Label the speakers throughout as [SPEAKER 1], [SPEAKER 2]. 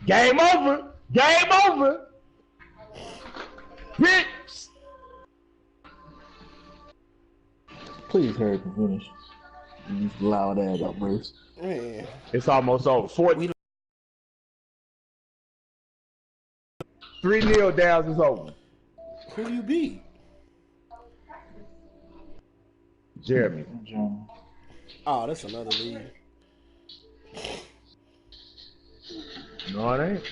[SPEAKER 1] Game over. Game over. Bitch.
[SPEAKER 2] Please hurry up and finish. These loud ass outbursts.
[SPEAKER 3] Man.
[SPEAKER 1] It's almost over. 3 kneel downs is over.
[SPEAKER 3] Who do you beat?
[SPEAKER 1] Jeremy.
[SPEAKER 3] Oh, that's another lead.
[SPEAKER 1] No, it ain't.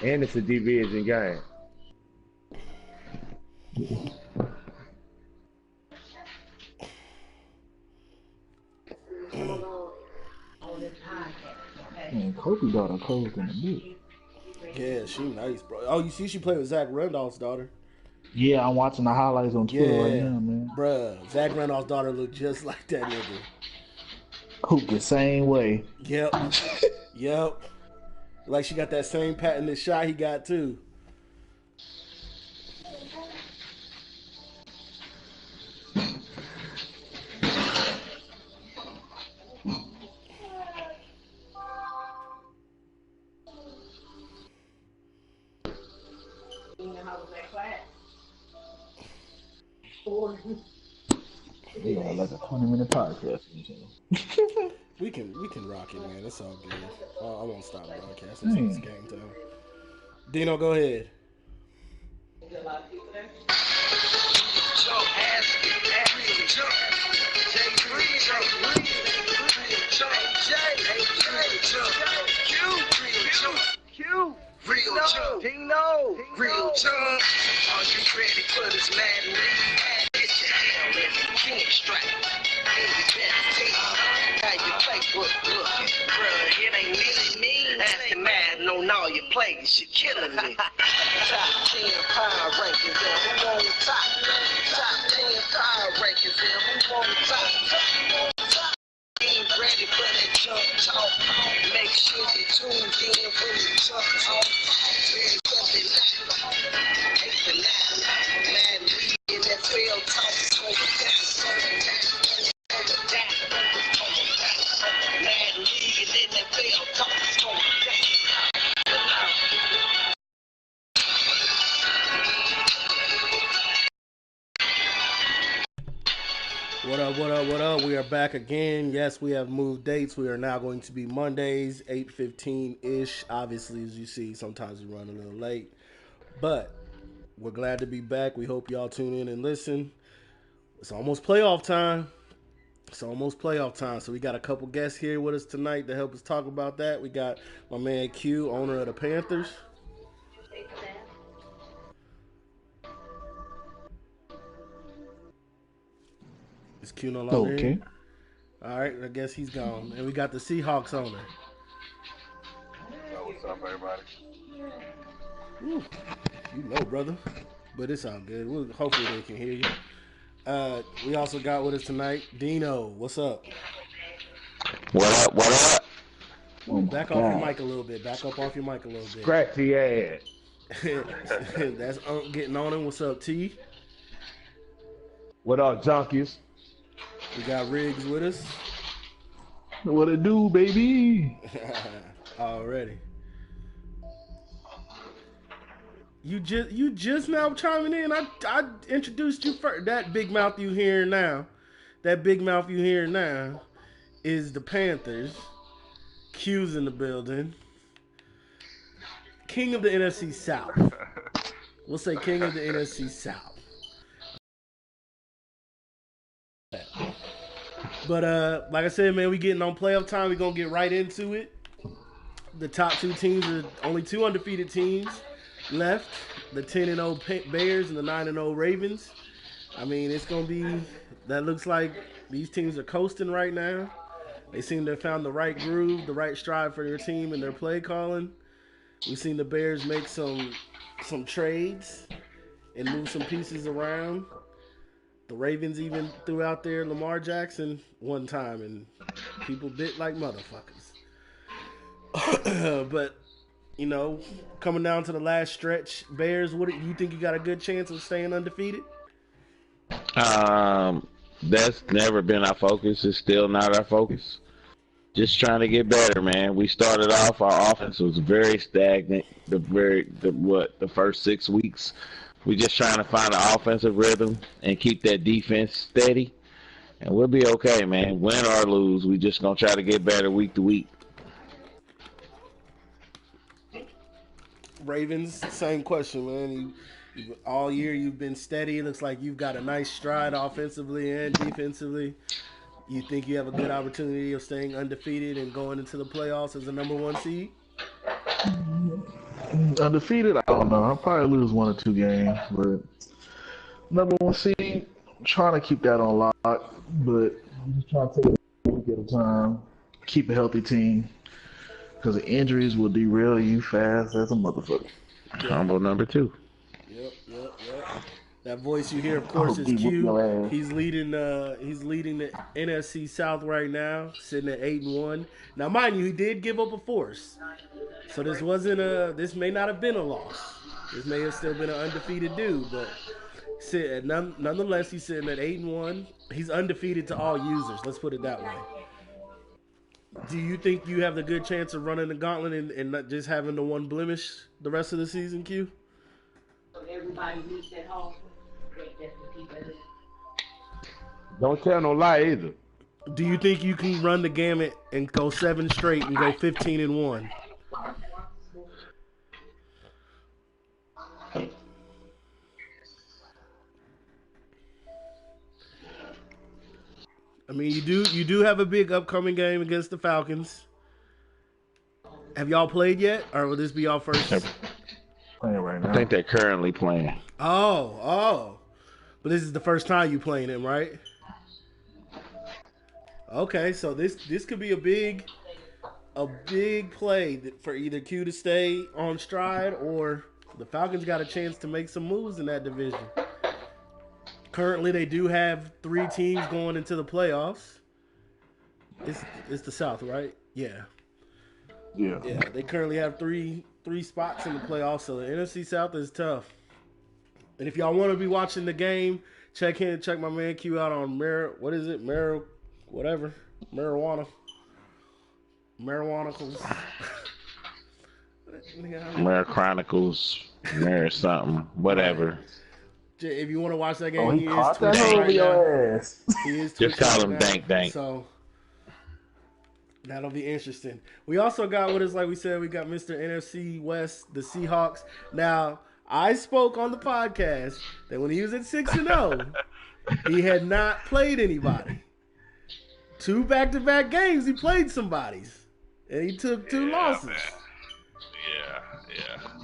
[SPEAKER 1] And it's a division game.
[SPEAKER 2] Man, Kobe daughter cold in the bit.
[SPEAKER 3] Yeah, she nice, bro. Oh, you see she played with Zach Randolph's daughter.
[SPEAKER 2] Yeah, I'm watching the highlights on Twitter right now, man.
[SPEAKER 3] Bruh, Zach Randolph's daughter looked just like that nigga.
[SPEAKER 2] Hoop the same way.
[SPEAKER 3] Yep. Yep. Like she got that same patented shot he got too.
[SPEAKER 2] Yeah, like a 20-minute podcast.
[SPEAKER 3] We can rock it, man. It's all good. I won't stop broadcasting. It's game time. Dino, go ahead.
[SPEAKER 4] Real talk, Dino. Real talk. Are you ready for this Madden? It's your hell in the king strike. How your playbook looking? Bruh, it ain't really me. That's the Madden on all your plays. You're killing me. Top 10 power rankings, and who on the top? Top 10 power rankings, and who on the top? Ain't ready for that jump talk. Make sure you tune in when you jump talk. Very something like Madden League NFL talk. Madden League and NFL talk.
[SPEAKER 3] What up, what up, what up? We are back again. Yes, we have moved dates. We are now going to be Mondays, 8:15-ish. Obviously, as you see, sometimes we run a little late. But we're glad to be back. We hope y'all tune in and listen. It's almost playoff time. So we got a couple guests here with us tonight to help us talk about that. We got my man Q, owner of the Panthers. Is Q no longer here? All right, I guess he's gone. And we got the Seahawks owner.
[SPEAKER 5] What's up, everybody?
[SPEAKER 3] Ooh, you know, brother. But it's all good. Hopefully they can hear you. We also got with us tonight Dino. What's up?
[SPEAKER 5] What up? What up?
[SPEAKER 3] Ooh, back off your mic a little bit. Back up off your mic a little bit.
[SPEAKER 1] Scratch the ass.
[SPEAKER 3] That's getting on him. What's up, T?
[SPEAKER 1] What up, junkies?
[SPEAKER 3] We got Riggs with us.
[SPEAKER 2] What it do, baby?
[SPEAKER 3] Already. You just now chiming in. I introduced you first. That big mouth you hearing now is the Panthers. Q's in the building. King of the NFC South. We'll say king of the NFC South. But like I said, man, we getting on playoff time. We're gonna get right into it. The top two teams are only two undefeated teams left. The 10-0 Bears and the 9-0 Ravens. I mean, it's gonna be. That looks like these teams are coasting right now. They seem to have found the right groove, the right stride for their team and their play calling. We've seen the Bears make some trades and move some pieces around. The Ravens even threw out there Lamar Jackson one time, and people bit like motherfuckers. But, you know, coming down to the last stretch, Bears, what do you think you got a good chance of staying undefeated?
[SPEAKER 5] That's never been our focus. It's still not our focus. Just trying to get better, man. We started off, our offense was very stagnant. The first 6 weeks. We just trying to find an offensive rhythm and keep that defense steady, and we'll be okay, man. Win or lose, we just gonna try to get better week to week.
[SPEAKER 3] Ravens, same question, man. All year you've been steady. It looks like you've got a nice stride offensively and defensively. You think you have a good opportunity of staying undefeated and going into the playoffs as a number 1 seed?
[SPEAKER 2] Undefeated, I don't know. I'll probably lose 1 or 2 games, but number 1 seed, I'm trying to keep that on lock, but I'm just trying to take it a week at a time, keep a healthy team, because the injuries will derail you fast as a motherfucker.
[SPEAKER 5] Humble number 2.
[SPEAKER 3] Yep. That voice you hear, of course, is Q. He's leading the NFC South right now, sitting at 8-1. Now, mind you, he did give up a force, so this may not have been a loss. This may have still been an undefeated dude, but nonetheless, he's sitting at 8-1. He's undefeated to all users. Let's put it that way. Do you think you have the good chance of running the gauntlet and not just having the one blemish the rest of the season, Q?
[SPEAKER 6] Everybody meets at home.
[SPEAKER 1] Don't tell no lie either.
[SPEAKER 3] Do you think you can run the gamut and go 7 straight and go 15-1? I mean, you do have a big upcoming game against the Falcons. Have y'all played yet, or will this be y'all first?
[SPEAKER 2] Playing right now.
[SPEAKER 5] I think they're currently playing.
[SPEAKER 3] Oh. But this is the first time you playing him, right? Okay, so this could be a big play for either Q to stay on stride or the Falcons got a chance to make some moves in that division. Currently, they do have 3 teams going into the playoffs. It's the South, right? Yeah. They currently have three spots in the playoffs, so the NFC South is tough. And if y'all want to be watching the game, check my man Q out on Marijuana.
[SPEAKER 5] Mirror Chronicles, Mirror something, whatever.
[SPEAKER 3] If you want to watch that game,
[SPEAKER 2] he caught that over your ass.
[SPEAKER 3] He is
[SPEAKER 5] Just call him Dank.
[SPEAKER 3] So that'll be interesting. We also got we said, we got Mr. NFC West, the Seahawks. Now, I spoke on the podcast that when he was at 6-0, he had not played anybody. 2 back-to-back games, he played somebody's, and he took 2 losses.
[SPEAKER 7] Man.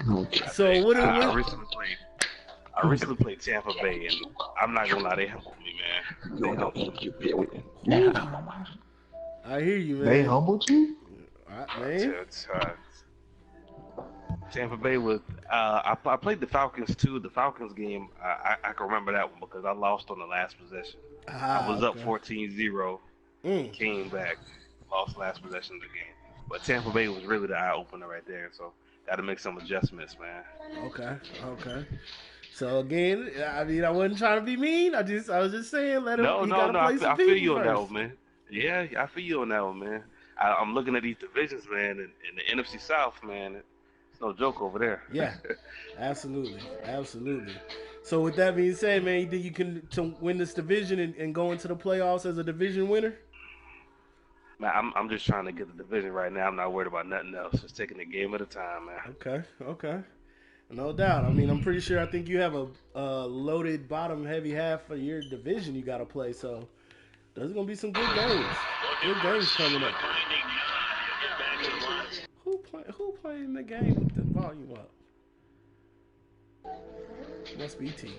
[SPEAKER 7] Yeah.
[SPEAKER 5] Okay.
[SPEAKER 3] So what?
[SPEAKER 7] I recently played Tampa Bay, and I'm not gonna lie, they humbled me, man. They humbled me.
[SPEAKER 3] I hear you, man.
[SPEAKER 2] They humbled you?
[SPEAKER 3] Man.
[SPEAKER 7] Tampa Bay was. I played the Falcons too. The Falcons game, I can remember that one because I lost on the last possession. I was up 14-0, came back, lost last possession of the game. But Tampa Bay was really the eye opener right there. So got to make some adjustments, man.
[SPEAKER 3] Okay. So again, I mean, I wasn't trying to be mean. I was just saying, let him.
[SPEAKER 7] No. I feel you on that one, man. Yeah, I feel you on that one, man. I'm looking at these divisions, man, and the NFC South, man. It's no joke over there.
[SPEAKER 3] Yeah, absolutely. So with that being said, man, you think you can to win this division and go into the playoffs as a division winner?
[SPEAKER 7] Man, I'm just trying to get the division right now. I'm not worried about nothing else. Just taking it game at a time, man.
[SPEAKER 3] Okay. No doubt. I mean, I'm pretty sure. I think you have a loaded bottom heavy half of your division you got to play. So there's gonna be some good games. Good games coming up. Who playing the game with the volume up? Must be T.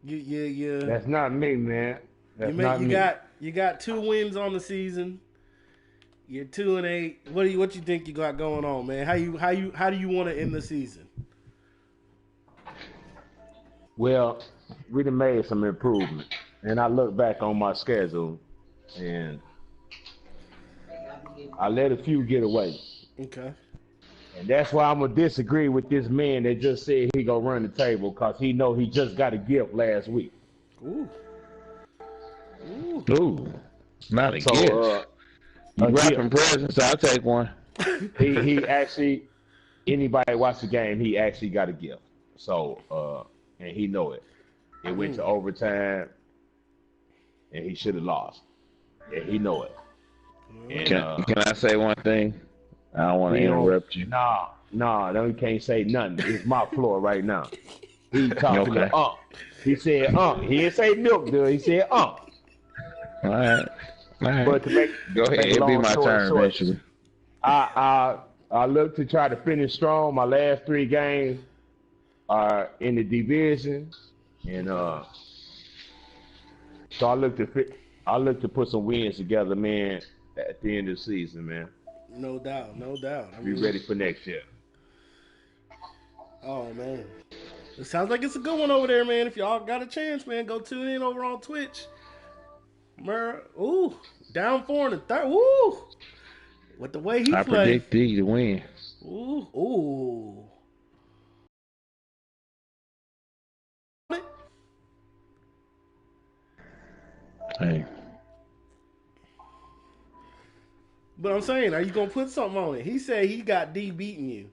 [SPEAKER 3] Yeah.
[SPEAKER 1] That's not me, man.
[SPEAKER 3] You got 2 wins on the season. You're 2-8. What you think you got going on, man? How do you want to end the season?
[SPEAKER 1] Well, we done made some improvement, and I look back on my schedule, and I let a few get away.
[SPEAKER 3] Okay.
[SPEAKER 1] And that's why I'm gonna disagree with this man that just said he gonna run the table, cause he know he just got a gift last week.
[SPEAKER 3] Ooh.
[SPEAKER 5] Ooh, not a
[SPEAKER 1] So,
[SPEAKER 5] gift. You
[SPEAKER 1] a
[SPEAKER 5] wrapping
[SPEAKER 1] gift.
[SPEAKER 5] presents? I'll take one.
[SPEAKER 1] He actually, anybody watch the game, he actually got a gift. So, and he know it. It went to overtime, and he should have lost. And he know it. And
[SPEAKER 5] Can I say one thing? I don't want to
[SPEAKER 1] he don't.
[SPEAKER 5] interrupt you.
[SPEAKER 1] Nah, no, he can't say nothing. It's my floor right now. He talking
[SPEAKER 5] Okay.
[SPEAKER 1] to He said He didn't say milk, dude. He said
[SPEAKER 5] All right.
[SPEAKER 1] But to make
[SPEAKER 5] Go ahead.
[SPEAKER 1] make a
[SPEAKER 5] It'll be
[SPEAKER 1] long
[SPEAKER 5] my
[SPEAKER 1] story
[SPEAKER 5] turn
[SPEAKER 1] short,
[SPEAKER 5] eventually.
[SPEAKER 1] I look to try to finish strong. My last 3 games are in the division, and so I look to put some wins together, man. At the end of the season, man.
[SPEAKER 3] No doubt, no doubt.
[SPEAKER 1] Be ready for next year.
[SPEAKER 3] Oh man, it sounds like it's a good one over there, man. If y'all got a chance, man, go tune in over on Twitch. Ooh, down 4 in the third. Ooh, with the way he
[SPEAKER 5] I
[SPEAKER 3] played.
[SPEAKER 5] predict D to win.
[SPEAKER 3] Ooh.
[SPEAKER 5] Hey.
[SPEAKER 3] But I'm saying, are you gonna put something on it? He said he got D beating you.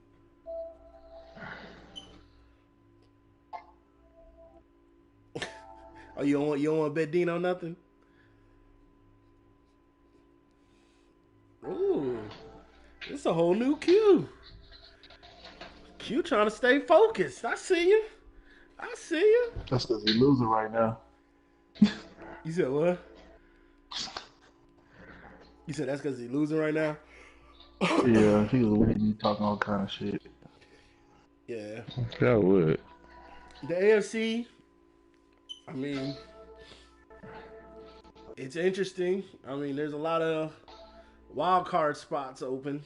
[SPEAKER 3] Oh, you don't want to bet Dean on nothing? Ooh, it's a whole new Q. Q trying to stay focused. I see you.
[SPEAKER 2] That's because he's losing right now.
[SPEAKER 3] You said what? You said that's because he's losing right now?
[SPEAKER 2] Yeah, he was winning, he talking all kind of shit.
[SPEAKER 3] Yeah.
[SPEAKER 5] That would.
[SPEAKER 3] The AFC, I mean, it's interesting. I mean, there's a lot of wild card spots open.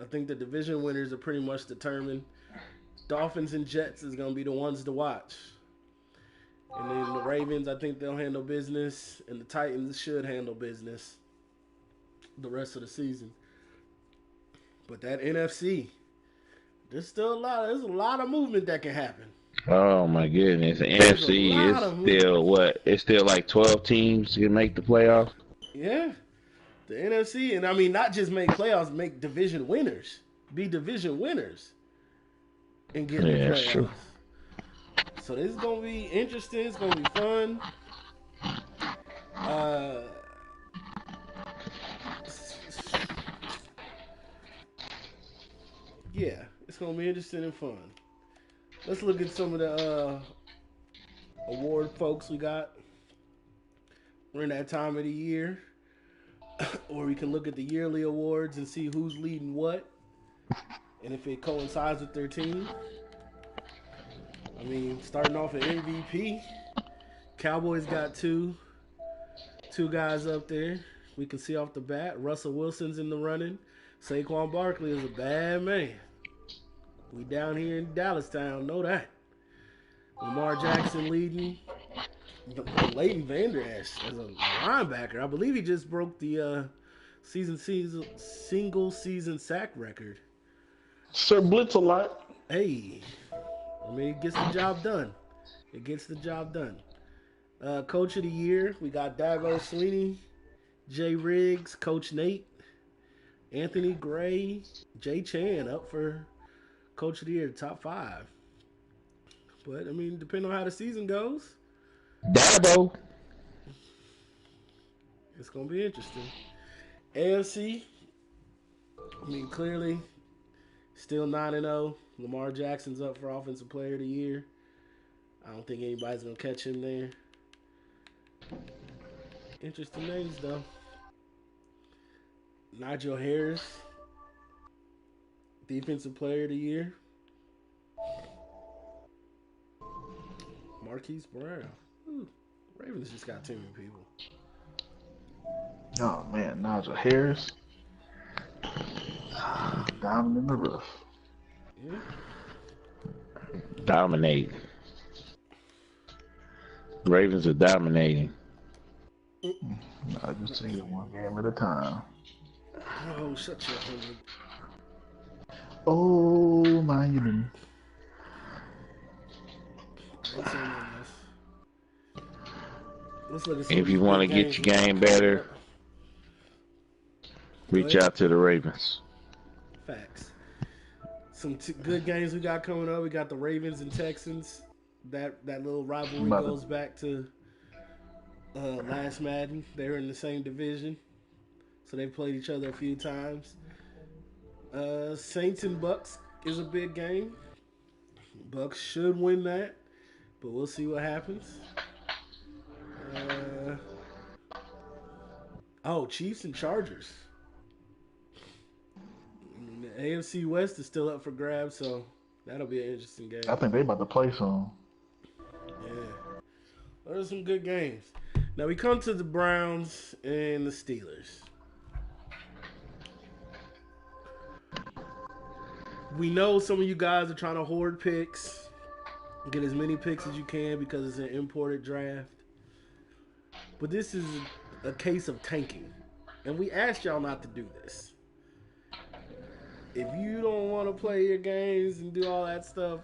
[SPEAKER 3] I think the division winners are pretty much determined. Dolphins and Jets is going to be the ones to watch. And then the Ravens, I think they'll handle business. And the Titans should handle business the rest of the season. But that NFC, there's a lot of movement that can happen.
[SPEAKER 5] Oh my goodness. The
[SPEAKER 3] There's
[SPEAKER 5] NFC is still what? It's still like 12 teams can make the playoffs.
[SPEAKER 3] Yeah. The NFC, and I mean, not just make playoffs, make division winners. Be division winners. And get in the playoffs.
[SPEAKER 5] True.
[SPEAKER 3] So this is going to be interesting. It's going to be fun. Yeah, it's going to be interesting and fun. Let's look at some of the award folks we got. We're in that time of the year. Or we can look at the yearly awards and see who's leading what. And if it coincides with their team. I mean, starting off at MVP, Cowboys got two guys up there. We can see off the bat, Russell Wilson's in the running. Saquon Barkley is a bad man. We down here in Dallas town, know that. Lamar Jackson leading. Leighton Vander Esch as a linebacker. I believe he just broke the single season sack record.
[SPEAKER 2] Sir Blitz a lot.
[SPEAKER 3] Hey, I mean, it gets the job done. Coach of the year, we got Dabo Sweeney, Jay Riggs, Coach Nate, Anthony Gray, Jay Chan up for Coach of the year, top 5. But, I mean, depending on how the season goes,
[SPEAKER 5] Dabo.
[SPEAKER 3] it's going to be interesting. AFC, I mean, clearly, still 9-0. Lamar Jackson's up for Offensive Player of the Year. I don't think anybody's going to catch him there. Interesting names, though. Nigel Harris, Defensive Player of the Year. Marquise Brown. Ooh, Ravens just got too many people.
[SPEAKER 2] Oh man, Nigel Harris. Diamond in the rough.
[SPEAKER 3] Yeah.
[SPEAKER 5] Dominate. Ravens are dominating.
[SPEAKER 2] I just take it one game at a time.
[SPEAKER 3] Oh, shut your mouth.
[SPEAKER 2] Oh, Miami.
[SPEAKER 3] Let's look at some
[SPEAKER 5] If you want to get your game better, reach out to the Ravens.
[SPEAKER 3] Facts. Some good games we got coming up. We got the Ravens and Texans. That little rivalry goes back to last Madden. They're in the same division, so they played each other a few times. Saints and Bucks is a big game. Bucks should win that, but we'll see what happens. Chiefs and Chargers. The AFC West is still up for grabs, so that'll be an interesting game.
[SPEAKER 2] I think they about to play soon.
[SPEAKER 3] Yeah. Those are some good games. Now we come to the Browns and the Steelers. We know some of you guys are trying to hoard picks, get as many picks as you can because it's an imported draft. But this is a case of tanking. And we asked y'all not to do this. If you don't want to play your games and do all that stuff,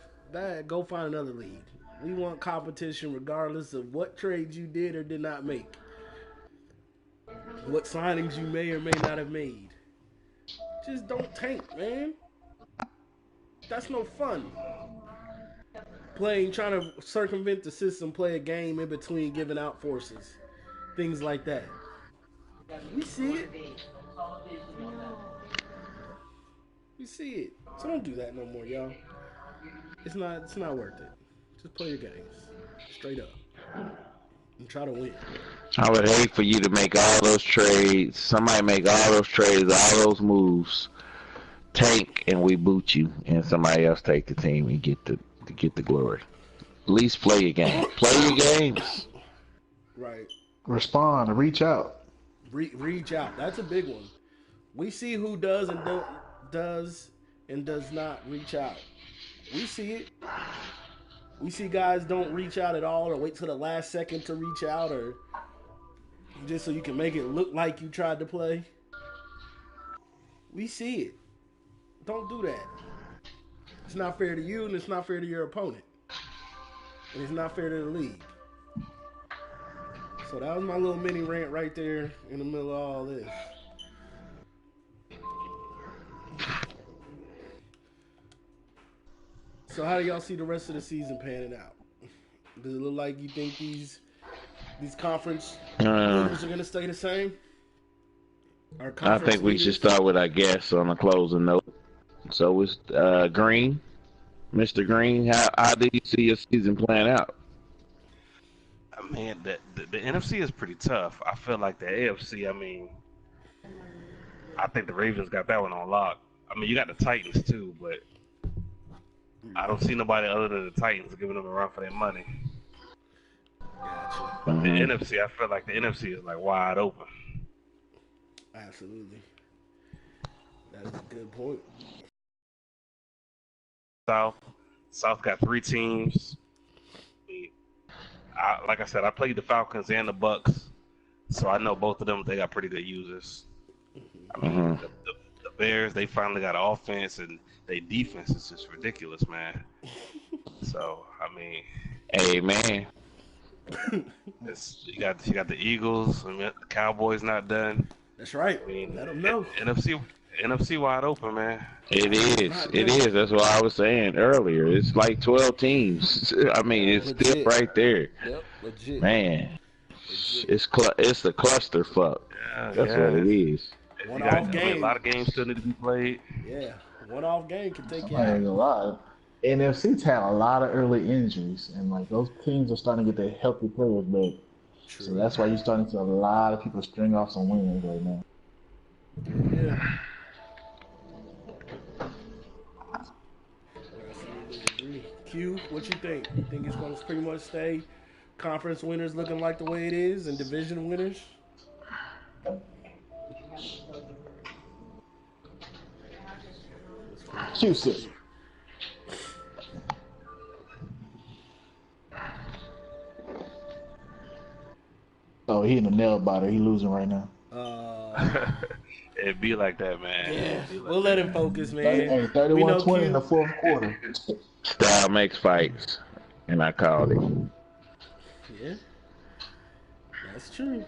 [SPEAKER 3] go find another league. We want competition regardless of what trades you did or did not make. What signings you may or may not have made. Just don't tank, man. That's no fun. Trying to circumvent the system, play a game in between giving out forces. Things like that. We see it. We see it. So don't do that no more, y'all. It's not worth it. Just play your games. Straight up. And try to win.
[SPEAKER 5] I would hate for you to make all those trades. Somebody make all those trades, all those moves. Tank and we boot you, and somebody else take the team and get the glory. At least play your game. Play your games.
[SPEAKER 3] Right.
[SPEAKER 2] Respond. Reach out.
[SPEAKER 3] Reach out. That's a big one. We see who does and does not reach out. We see it. We see guys don't reach out at all, or wait till the last second to reach out, or just so you can make it look like you tried to play. We see it. Don't do that. It's not fair to you, and it's not fair to your opponent. And it's not fair to the league. So that was my little mini rant right there in the middle of all this. So how do y'all see the rest of the season panning out? Does it look like you think these conference leaders are going to stay the same?
[SPEAKER 5] I think we should start with our guests on a closing note. So it's Green. Mr. Green, how do you see your season playing out?
[SPEAKER 7] Man, the NFC is pretty tough. I feel like the AFC, I think the Ravens got that one on lock. You got the Titans too, but I don't see nobody other than the Titans giving them a run for their money.
[SPEAKER 3] Gotcha.
[SPEAKER 7] But the NFC, I feel like the NFC is like wide open.
[SPEAKER 3] Absolutely. That is a good point.
[SPEAKER 7] South got 3 teams. Like I said, I played the Falcons and the Bucks, so I know both of them. They got pretty good users. The Bears, they finally got an offense, and their defense is just ridiculous, man. So
[SPEAKER 5] hey man,
[SPEAKER 7] you got the Eagles. The Cowboys not done.
[SPEAKER 3] That's right. Let them know.
[SPEAKER 7] NFC wide open, man.
[SPEAKER 5] It is. That's what I was saying earlier. It's like 12 teams. It's legit. Still right there.
[SPEAKER 3] Yep, legit.
[SPEAKER 5] Man, legit. It's a cluster fuck. That's what it is.
[SPEAKER 3] One-off game.
[SPEAKER 7] A lot of games still need to be played.
[SPEAKER 3] Yeah, one-off game can take you
[SPEAKER 2] I ain't
[SPEAKER 3] out.
[SPEAKER 2] gonna lie. NFC's had a lot of early injuries, and those teams are starting to get their healthy players back.
[SPEAKER 3] True.
[SPEAKER 2] So that's why you're starting to see a lot of people string off some wins right now.
[SPEAKER 3] Yeah. Q, what you think? You think it's going to pretty much stay conference winners looking like the way it is and division winners?
[SPEAKER 2] Houston. Oh, he in the nail biter. He losing right now.
[SPEAKER 7] It'd be like that, man.
[SPEAKER 3] Yeah, we'll let him focus, man.
[SPEAKER 2] Hey, 31-20 in the fourth quarter.
[SPEAKER 5] Style makes fights, and I called it.
[SPEAKER 3] Yeah. That's true.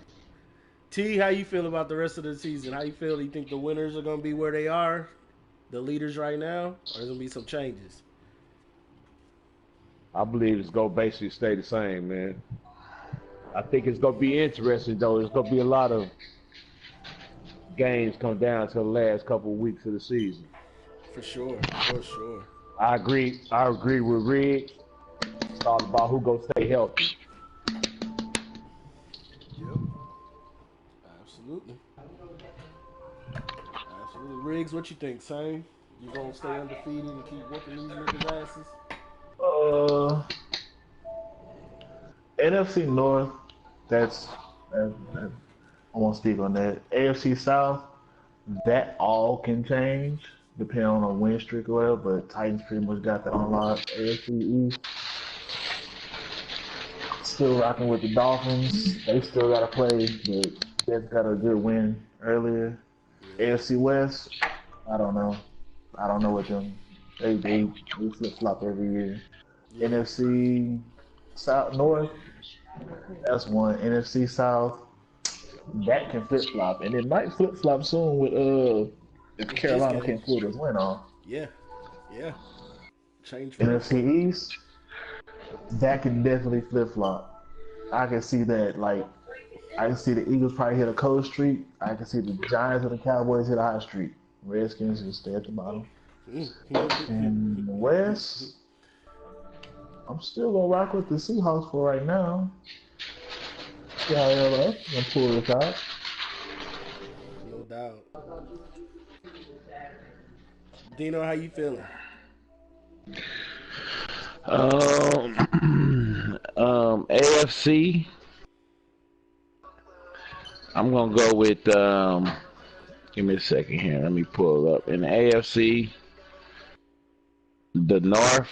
[SPEAKER 3] T, how you feel about the rest of the season? How you feel? Do you think the winners are going to be where they are, the leaders right now, or there's going to be some changes?
[SPEAKER 1] I believe it's gonna basically stay the same, man. I think it's gonna be interesting though. There's gonna be a lot of games come down to the last couple of weeks of the season.
[SPEAKER 3] For sure.
[SPEAKER 1] I agree with Rig. It's all about who gonna stay healthy.
[SPEAKER 3] Yep. Absolutely. Riggs, what you think, Same? You gonna stay undefeated and keep whooping these niggas' asses?
[SPEAKER 2] NFC North, that's I won't speak on that. AFC South, that all can change depending on a win streak or whatever, but Titans pretty much got that on lock. AFC East, still rocking with the Dolphins. They still got to play, but they've got a good win earlier. AFC West, I don't know. I don't know what them. They flip-flop every year. Yeah. NFC South North, that's one. NFC South, that can flip-flop, and it might flip-flop soon with if Carolina can't pull this win off.
[SPEAKER 3] Yeah. Change.
[SPEAKER 2] NFC East, that can definitely flip-flop. I can see that. Like, I can see the Eagles probably hit a cold streak. I can see the Giants and the Cowboys hit a hot streak. Redskins will stay at the bottom. In the West, I'm still gonna rock with the Seahawks for right now. See how they're gonna pull this out.
[SPEAKER 3] No doubt. Dino, how you feeling?
[SPEAKER 5] AFC. I'm gonna go with. Give me a second here. Let me pull it up. In the AFC, the North,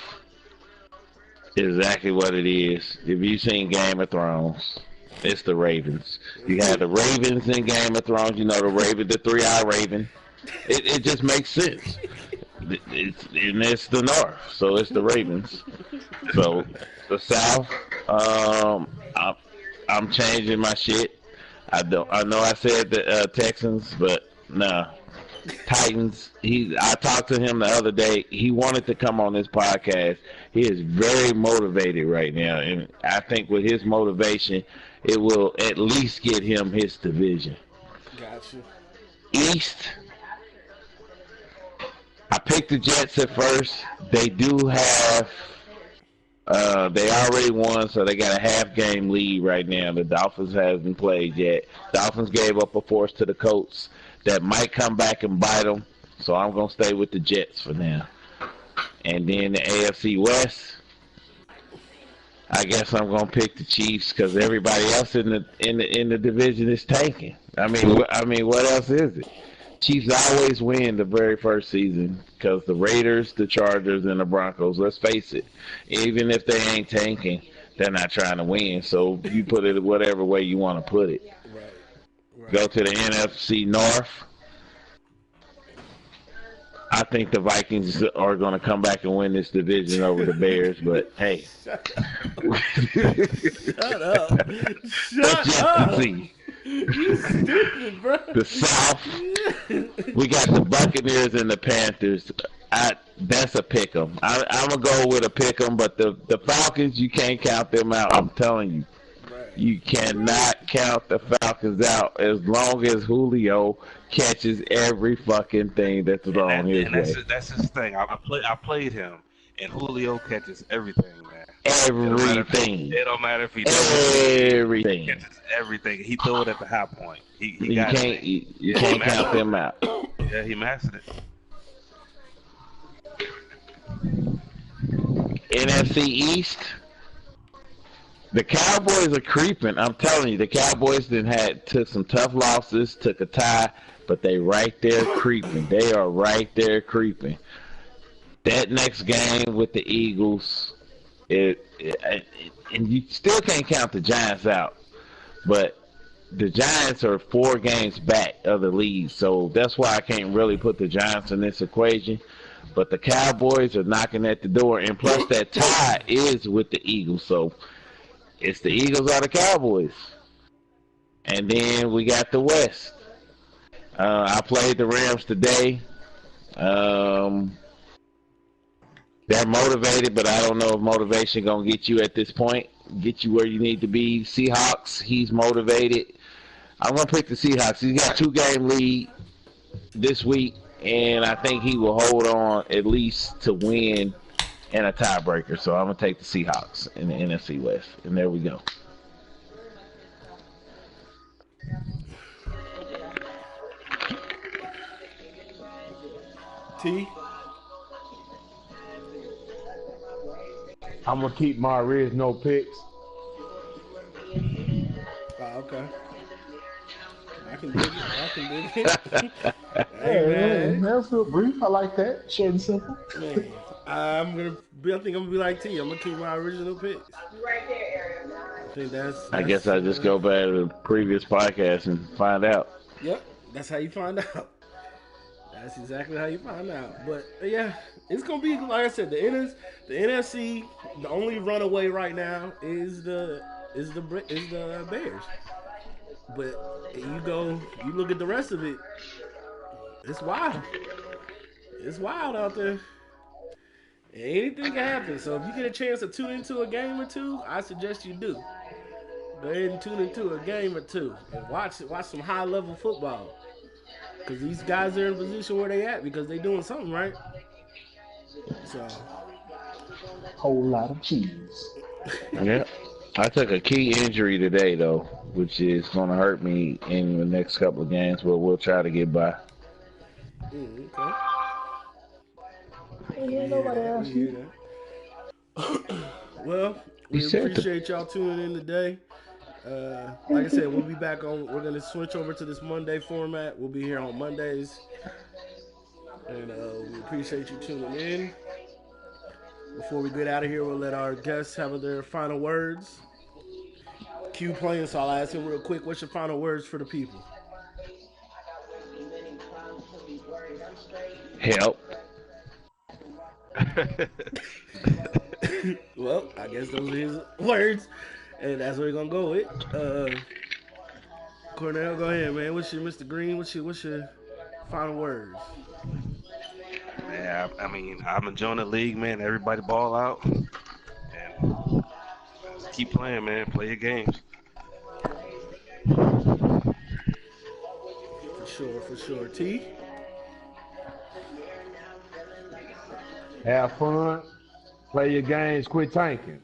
[SPEAKER 5] exactly what it is. If you've seen Game of Thrones, it's the Ravens. You have the Ravens in Game of Thrones. You know the Raven, the three-eyed Raven. It just makes sense. It's the North, so it's the Ravens. So the South, I'm changing my shit. I know I said the Texans, but nah. Titans. I talked to him the other day. He wanted to come on this podcast. He is very motivated right now, and I think with his motivation, it will at least get him his division.
[SPEAKER 3] Gotcha.
[SPEAKER 5] East. I picked the Jets at first. They do have. They already won, so they got a half-game lead right now. The Dolphins haven't played yet. Dolphins gave up a force to the Colts that might come back and bite them, so I'm going to stay with the Jets for now. And then the AFC West, I guess I'm going to pick the Chiefs because everybody else in the division is tanking. I mean, what else is it? Chiefs always win the very first season because the Raiders, the Chargers, and the Broncos, let's face it, even if they ain't tanking, they're not trying to win. So you put it whatever way you want to put it. Right. Go to the NFC North. I think the Vikings are going to come back and win this division over the Bears, but hey.
[SPEAKER 3] Shut up. Shut up. You stupid, bro.
[SPEAKER 5] The South, we got the Buccaneers and the Panthers. That's a pick 'em. I'm going to go with a pick 'em, but the Falcons, you can't count them out. I'm telling you. You cannot count the Falcons out as long as Julio catches every fucking thing that's thrown his way.
[SPEAKER 7] That's his thing. I played him, and Julio catches everything, man.
[SPEAKER 5] Everything.
[SPEAKER 7] It don't matter if he does
[SPEAKER 5] everything.
[SPEAKER 7] He catches everything. He throw it at the high point.
[SPEAKER 5] You can't count them out.
[SPEAKER 7] Yeah, he mastered it.
[SPEAKER 5] NFC East. The Cowboys are creeping. I'm telling you, the Cowboys took some tough losses, took a tie, but they right there creeping. They are right there creeping. That next game with the Eagles, and you still can't count the Giants out, but the Giants are 4 games back of the lead, so that's why I can't really put the Giants in this equation. But the Cowboys are knocking at the door, and plus that tie is with the Eagles, so it's the Eagles or the Cowboys. And then we got the West. I played the Rams today. They're motivated, but I don't know if motivation gonna get you at this point, get you where you need to be. Seahawks, he's motivated. I'm gonna pick the Seahawks. He's got 2-game lead this week, and I think he will hold on at least to win and a tiebreaker. So I'm gonna take the Seahawks in the NFC West, and there we go.
[SPEAKER 3] T.
[SPEAKER 1] I'm gonna keep my original picks.
[SPEAKER 3] Okay. I can dig it.
[SPEAKER 2] Hey, man, that's real brief. I like that. Short and simple.
[SPEAKER 3] Man, I think I'm gonna be like T. I'm gonna keep my original picks. I think that's
[SPEAKER 5] I guess I just go back to the previous podcast and find out.
[SPEAKER 3] Yep, that's how you find out. That's exactly how you find out. But yeah, it's gonna be like I said. The NFC. The only runaway right now is the Bears. But you look at the rest of it. It's wild. It's wild out there. Anything can happen. So if you get a chance to tune into a game or two, I suggest you do. Go ahead and tune into a game or two and watch some high level football. Because these guys are in a position where they at because they doing something right. So
[SPEAKER 2] whole lot of cheese.
[SPEAKER 5] Yeah. I took a key injury today though, which is gonna hurt me in the next couple of games, but we'll try to get by.
[SPEAKER 3] Okay.
[SPEAKER 2] Yeah, nobody asked you.
[SPEAKER 3] Well, we appreciate y'all tuning in today. Like I said, we'll be back on. We're gonna switch over to this Monday format. We'll be here on Mondays, and we appreciate you tuning in. Before we get out of here, we'll let our guests have their final words. Q playing, so I'll ask him real quick. What's your final words for the people?
[SPEAKER 5] Help.
[SPEAKER 3] Well, I guess those are his words, and that's what we're gonna go with. Cornell, go ahead, man. What's your Mr. Green? What's your final words?
[SPEAKER 7] Yeah, I mean, I'm enjoying the league, man. Everybody ball out and just keep playing, man. Play your games.
[SPEAKER 3] For sure. T.
[SPEAKER 1] Have fun. Play your games. Quit tanking.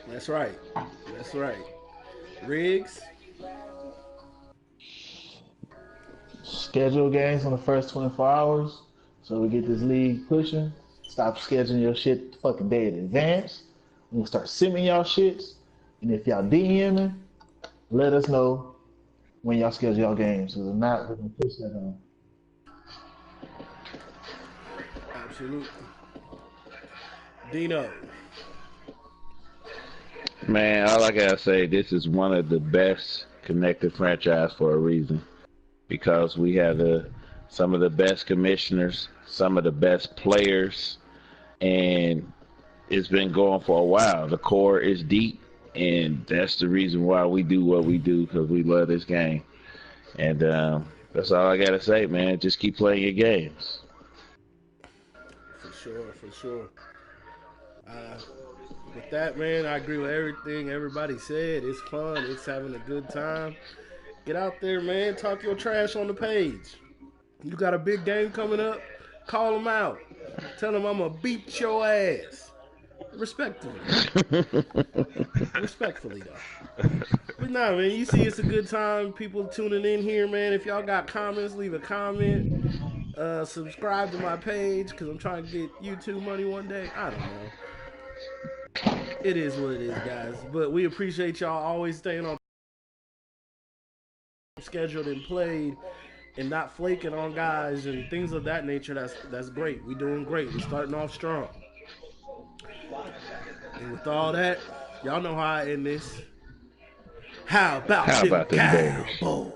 [SPEAKER 3] That's right. Riggs.
[SPEAKER 2] Schedule games on the first 24 hours so we get this league pushing. Stop scheduling your shit fucking day in advance. We're gonna start sending y'all shits. And if y'all DMing, let us know when y'all schedule y'all games. Because if not, we're gonna push that on.
[SPEAKER 3] Absolutely. Dino.
[SPEAKER 5] Man, all I gotta say, this is one of the best connected franchise for a reason. Because we have some of the best commissioners, some of the best players, and it's been going for a while. The core is deep, and that's the reason why we do what we do, because we love this game. And that's all I gotta say, man. Just keep playing your games.
[SPEAKER 3] For sure. With that, man, I agree with everything everybody said. It's fun. It's having a good time. Get out there, man. Talk your trash on the page. You got a big game coming up? Call them out. Tell them I'm going to beat your ass. Respectfully. Respectfully, though. But nah, man, you see it's a good time. People tuning in here, man. If y'all got comments, leave a comment. Subscribe to my page because I'm trying to get YouTube money one day. I don't know. It is what it is, guys. But we appreciate y'all always staying on scheduled and played and not flaking on guys and things of that nature. That's great. We're doing great. We're starting off strong. And with all that, y'all know how I end this. How about them Cowboys?